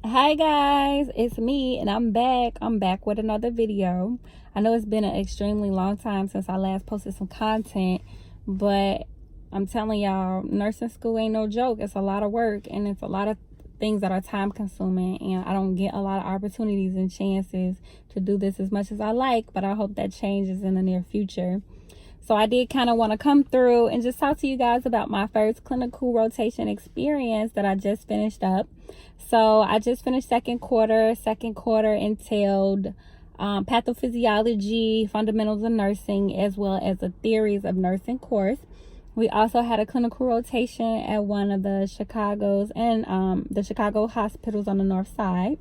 Hi guys, it's me and I'm back with another video. I know it's been an extremely long time since I last posted some content, but I'm telling y'all, nursing school ain't no joke. It's a lot of work and it's a lot of things that are time consuming, and I don't get a lot of opportunities and chances to do this as much as I like, but I hope that changes in the near future. So I did kind of want to come through and just talk to you guys about my first clinical rotation experience that I just finished up. So I just finished second quarter. Second quarter entailed pathophysiology, fundamentals of nursing, as well as a theories of nursing course. We also had a clinical rotation at one of the Chicago's and the Chicago hospitals on the north side.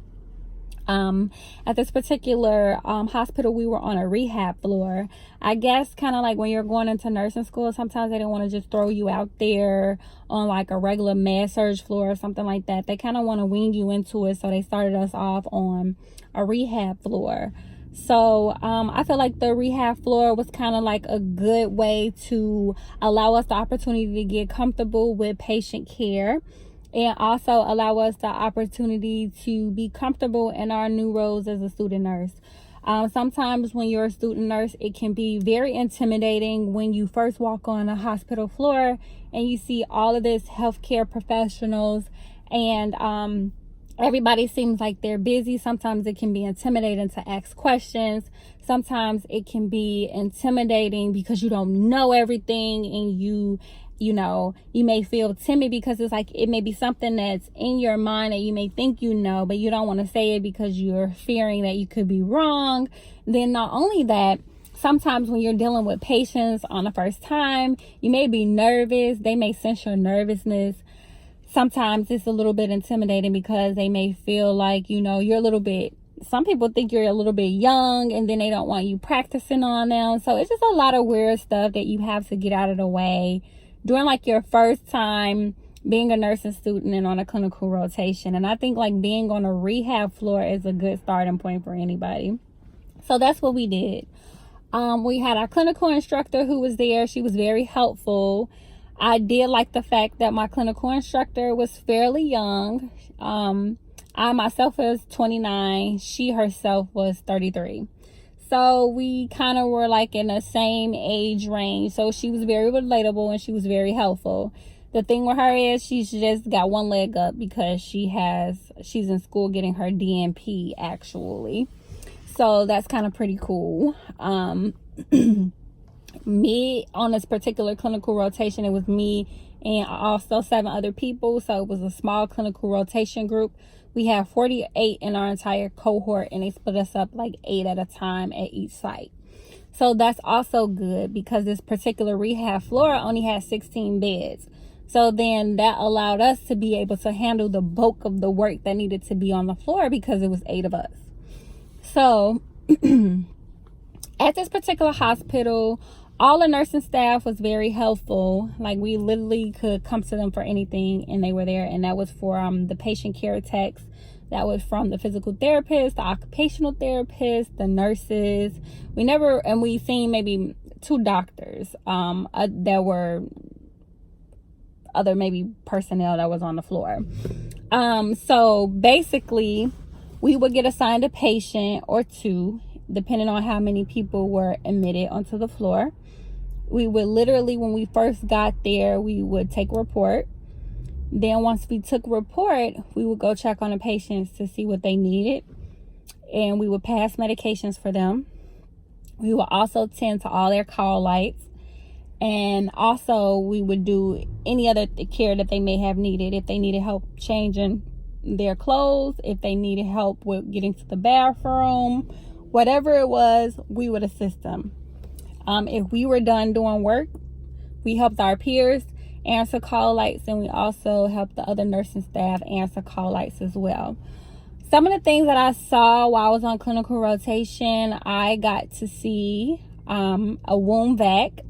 At this particular hospital, we were on a rehab floor. I guess kind of like when you're going into nursing school, sometimes they don't want to just throw you out there on like a regular med surg floor or something like that. They kind of want to wean you into it, so they started us off on a rehab floor. So I feel like the rehab floor was kind of like a good way to allow us the opportunity to get comfortable with patient care, and also allow us the opportunity to be comfortable in our new roles as a student nurse. Sometimes when you're a student nurse, it can be very intimidating when you first walk on a hospital floor and you see all of this healthcare professionals, and everybody seems like they're busy. Sometimes it can be intimidating to ask questions. Sometimes it can be intimidating because you don't know everything, and you may feel timid because it's like it may be something that's in your mind that you may think you know, but you don't want to say it because you're fearing that you could be wrong. Then not only that, sometimes when you're dealing with patients on the first time, you may be nervous. They may sense your nervousness. Sometimes it's a little bit intimidating because they may feel like, you're a little bit, some people think you're a little bit young, and then they don't want you practicing on them. So it's just a lot of weird stuff that you have to get out of the way during like your first time being a nursing student and on a clinical rotation. And I think like being on a rehab floor is a good starting point for anybody. So that's what we did. We had our clinical instructor who was there. She was very helpful. I did like the fact that my clinical instructor was fairly young. I myself was 29. She herself was 33. So we kind of were like in the same age range. So she was very relatable and she was very helpful. The thing with her is she's just got one leg up because she's in school getting her DNP actually. So that's kind of pretty cool. Me on this particular clinical rotation, it was me and also 7 other people. So it was a small clinical rotation group. We had 48 in our entire cohort, and they split us up like 8 at a time at each site. So that's also good because this particular rehab floor only had 16 beds. So then that allowed us to be able to handle the bulk of the work that needed to be on the floor because it was 8 of us. So at this particular hospital, all the nursing staff was very helpful. Like we literally could come to them for anything and they were there. And that was for the patient care techs. That was from the physical therapist, the occupational therapist, the nurses. We seen maybe 2 doctors. There were other maybe personnel that was on the floor. So basically we would get assigned a patient or 2, depending on how many people were admitted onto the floor. We would literally, when we first got there, we would take a report. Then once we took a report, we would go check on the patients to see what they needed. And we would pass medications for them. We would also tend to all their call lights. And also we would do any other care that they may have needed. If they needed help changing their clothes, if they needed help with getting to the bathroom, whatever it was, we would assist them. If we were done doing work, we helped our peers answer call lights, and we also helped the other nursing staff answer call lights as well. Some of the things that I saw while I was on clinical rotation, I got to see a wound vac.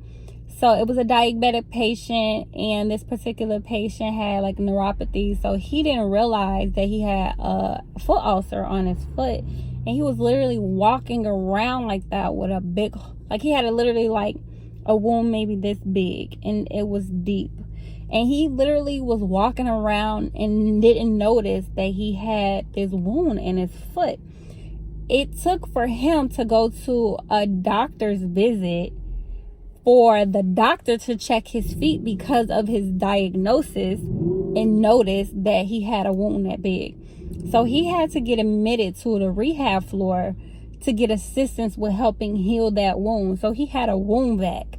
So it was a diabetic patient, and this particular patient had like neuropathy. So he didn't realize that he had a foot ulcer on his foot. And he was literally walking around like that with a big, like he had literally like a wound maybe this big, and it was deep. And he literally was walking around and didn't notice that he had this wound in his foot. It took for him to go to a doctor's visit for the doctor to check his feet because of his diagnosis and notice that he had a wound that big. So he had to get admitted to the rehab floor to get assistance with helping heal that wound. So he had a wound vac.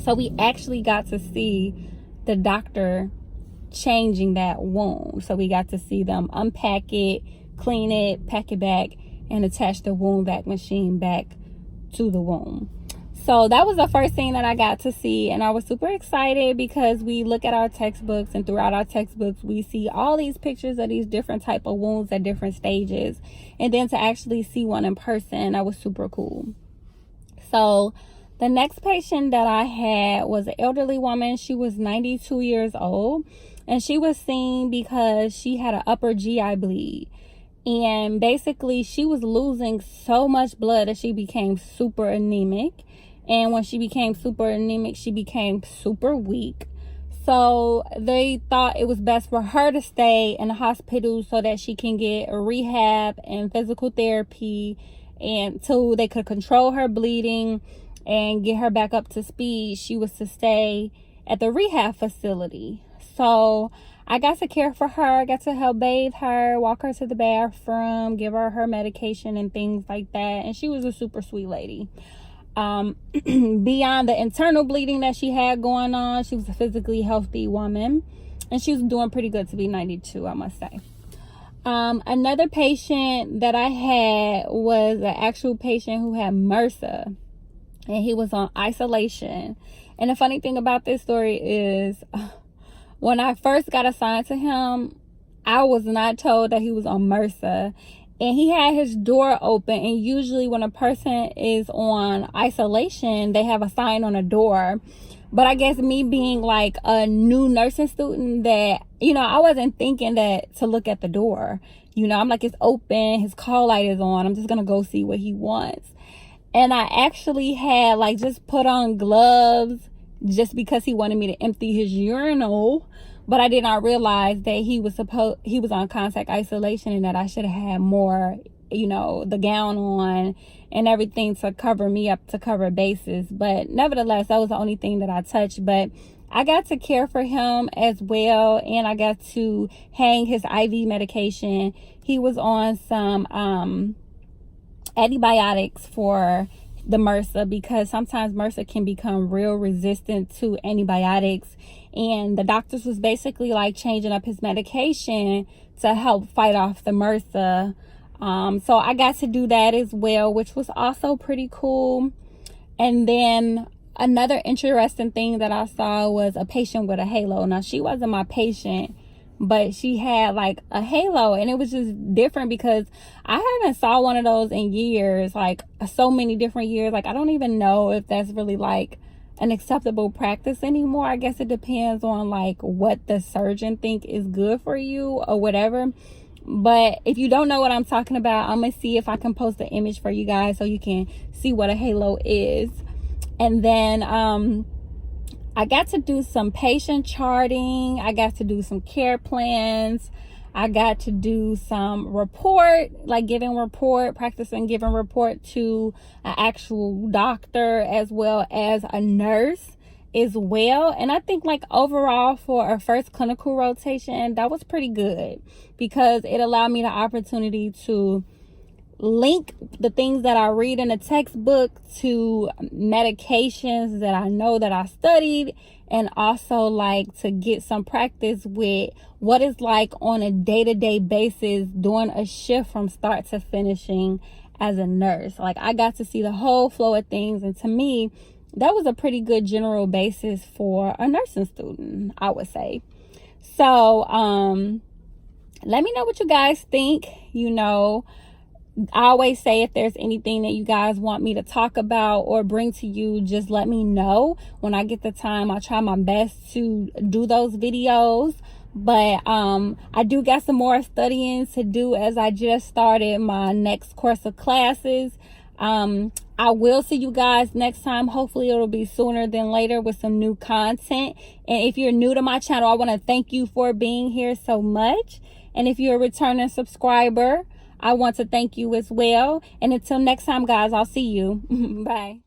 So we actually got to see the doctor changing that wound. So we got to see them unpack it, clean it, pack it back, and attach the wound vac machine back to the wound. So that was the first thing that I got to see, and I was super excited because we look at our textbooks, and throughout our textbooks we see all these pictures of these different type of wounds at different stages, and then to actually see one in person, that was super cool. So the next patient that I had was an elderly woman. She was 92 years old, and she was seen because she had an upper GI bleed. And basically, she was losing so much blood that she became super anemic. And when she became super anemic, she became super weak. So they thought it was best for her to stay in the hospital so that she can get a rehab and physical therapy, and until they could control her bleeding and get her back up to speed. She was to stay at the rehab facility. So I got to care for her. I got to help bathe her, walk her to the bathroom, give her her medication and things like that. And she was a super sweet lady. Beyond the internal bleeding that she had going on, she was a physically healthy woman, and she was doing pretty good to be 92, I must say. Another patient that I had was an actual patient who had MRSA, and he was on isolation. And the funny thing about this story is, when I first got assigned to him, I was not told that he was on MRSA. And he had his door open. And usually when a person is on isolation, they have a sign on the door. But I guess me being like a new nursing student, that, I wasn't thinking that to look at the door. I'm like, it's open. His call light is on. I'm just going to go see what he wants. And I actually had just put on gloves just because he wanted me to empty his urinal. But I did not realize that he was on contact isolation, and that I should have had more, the gown on and everything to cover me up, to cover bases. But nevertheless, that was the only thing that I touched. But I got to care for him as well, and I got to hang his IV medication. He was on some antibiotics for the MRSA, because sometimes MRSA can become real resistant to antibiotics, and the doctors was basically changing up his medication to help fight off the MRSA. So I got to do that as well, which was also pretty cool. And then another interesting thing that I saw was a patient with a halo. Now, she wasn't my patient, but she had a halo, and it was just different because I haven't saw one of those in years, so many different years. I don't even know if that's really an acceptable practice anymore. I guess it depends on what the surgeon think is good for you or whatever. But if you don't know what I'm talking about, I'm gonna see if I can post an image for you guys so you can see what a halo is. And then I got to do some patient charting. I got to do some care plans. I got to do some practicing giving report to an actual doctor as well as a nurse as well. And I think overall for a first clinical rotation, that was pretty good, because it allowed me the opportunity to link the things that I read in the textbook to medications that I know that I studied, and also to get some practice with what it's on a day-to-day basis doing a shift from start to finishing as a nurse. I got to see the whole flow of things, and to me that was a pretty good general basis for a nursing student, I would say. So let me know what you guys think. I always say, if there's anything that you guys want me to talk about or bring to you, just let me know. When I get the time, I'll try my best to do those videos. But I do got some more studying to do, as I just started my next course of classes. I will see you guys next time. Hopefully it'll be sooner than later with some new content. And if you're new to my channel, I want to thank you for being here so much. And if you're a returning subscriber, I want to thank you as well. And until next time, guys, I'll see you. Bye.